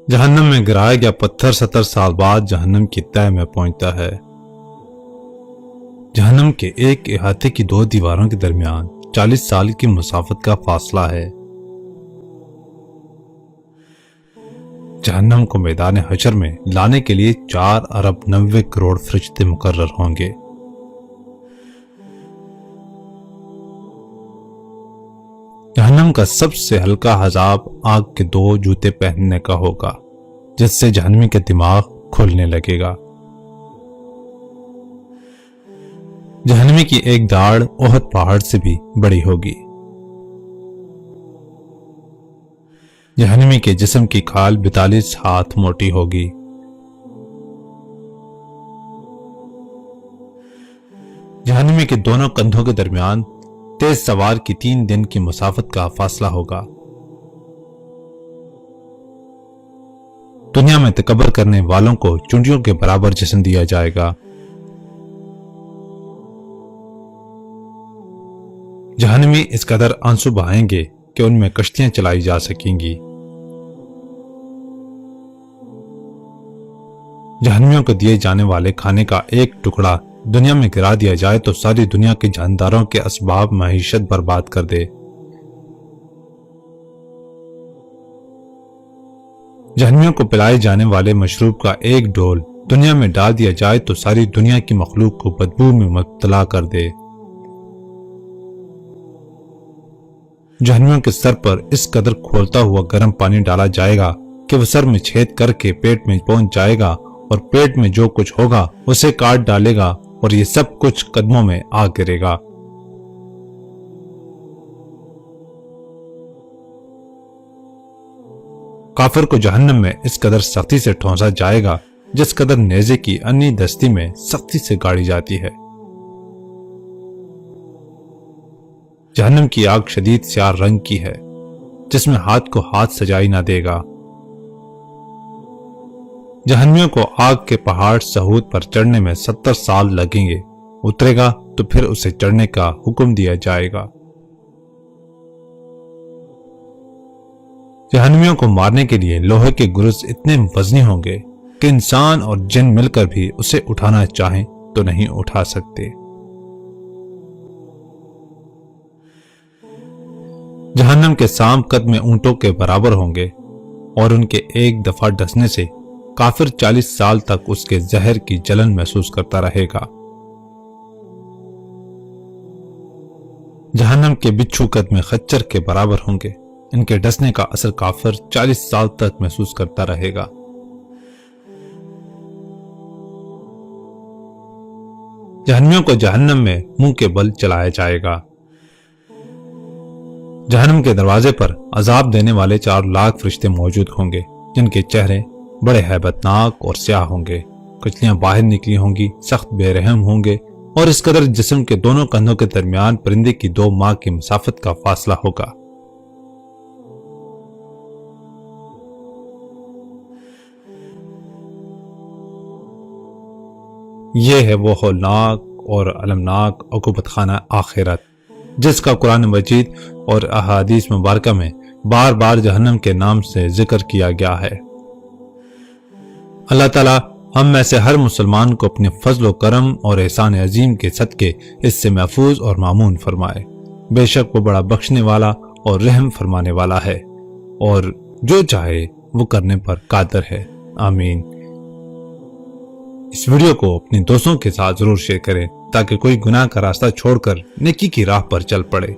जहन्नम में गिराया गया पत्थर 70 साल बाद जहन्नम की तह में पहुंचता है। जहन्नम के एक इहाते की दो दीवारों के दरमियान 40 साल की मुसाफत का फासला है। जहन्नम को मैदान हशर में लाने के लिए 4 अरब 90 करोड़ फरिश्ते मुकर्रर होंगे। जहन्नम का सबसे हल्का अज़ाब आग के 2 जूते पहनने का होगा, जिससे जहन्नमी के दिमाग खुलने लगेगा। जहन्नमी की एक दाढ़ ओहद पहाड़ से भी बड़ी होगी। जहन्नमी के जिस्म की खाल 42 हाथ मोटी होगी। जहन्नमी के दोनों कंधों के दरमियान तेज सवार की 3 दिन की मुसाफत का फासला होगा। दुनिया में तकब्बुर करने वालों को चुंडियों के बराबर जिस्म दिया जाएगा। जहन्नमी इस कदर आंसू बहाएंगे कि उनमें कश्तियां चलाई जा सकेंगी। जहन्नमियों को दिए जाने वाले खाने का एक टुकड़ा दुनिया में गिरा दिया जाए तो सारी दुनिया के जानदारों के असबाब मईशत बर्बाद कर दे। जहन्नमियों को पिलाए जाने वाले मशरूब का एक डोल दुनिया में डाल दिया जाए तो सारी दुनिया की मखलूक को बदबू में मुब्तला कर दे। जहन्नमियों के सर पर इस कदर खोलता हुआ गर्म पानी डाला जाएगा कि वह सर में छेद करके पेट में पहुंच जाएगा और पेट में जो कुछ होगा उसे काट डालेगा और ये सब कुछ कदमों में आ गिरेगा। काफिर को जहन्नम में इस कदर सख्ती से ठोंसा जाएगा जिस कदर नेज़े की अन्नी दस्ती में सख्ती से गाड़ी जाती है। जहन्नम की आग शदीद स्याह रंग की है, जिसमें हाथ को हाथ सजाई ना देगा। जहन्नमियों को आग के पहाड़ सहूद पर चढ़ने में 70 साल लगेंगे। उतरेगा तो फिर उसे चढ़ने का हुक्म दिया जाएगा। जहन्नमियों को मारने के लिए लोहे के गुरुज इतने वजनी होंगे कि इंसान और जिन मिलकर भी उसे उठाना चाहें तो नहीं उठा सकते। जहन्नम के सांप कद में ऊंटों के बराबर होंगे और उनके एक दफा डसने से काफिर 40 साल तक उसके जहर की जलन महसूस करता रहेगा। जहन्नम के बिच्छू कद में खच्चर के बराबर होंगे। इनके डसने का असर काफिर 40 साल तक महसूस करता रहेगा। जहन्नमियों को जहन्नम में मुंह के बल चलाया जाएगा। जहन्नम के दरवाजे पर अजाब देने वाले 4 लाख फरिश्ते मौजूद होंगे, जिनके चेहरे बड़े हैबतनाक और स्याह होंगे। कचलियां बाहर निकली होंगी, सख्त बेरहम होंगे और इस कदर जिस्म के दोनों कंधों के दरमियान परिंदे की 2 माह की मुसाफत का फासला होगा। ये है वो हौलनाक और अलमनाक अक़ूबत खाना आखिरत, जिसका कुरान मजीद और अहादीस मुबारका में बार बार जहन्नम के नाम से जिक्र किया गया है। अल्लाह ताला हम में से हर मुसलमान को अपने फजल करम और एहसान अजीम के सदके इससे महफूज और मामून फरमाए। बेशक वो बड़ा बख्शने वाला और रहम फरमाने वाला है और जो चाहे वो करने पर कादर है। आमीन। इस वीडियो को अपने दोस्तों के साथ जरूर शेयर करें ताकि कोई गुनाह का रास्ता छोड़कर नेकी की राह पर चल पड़े।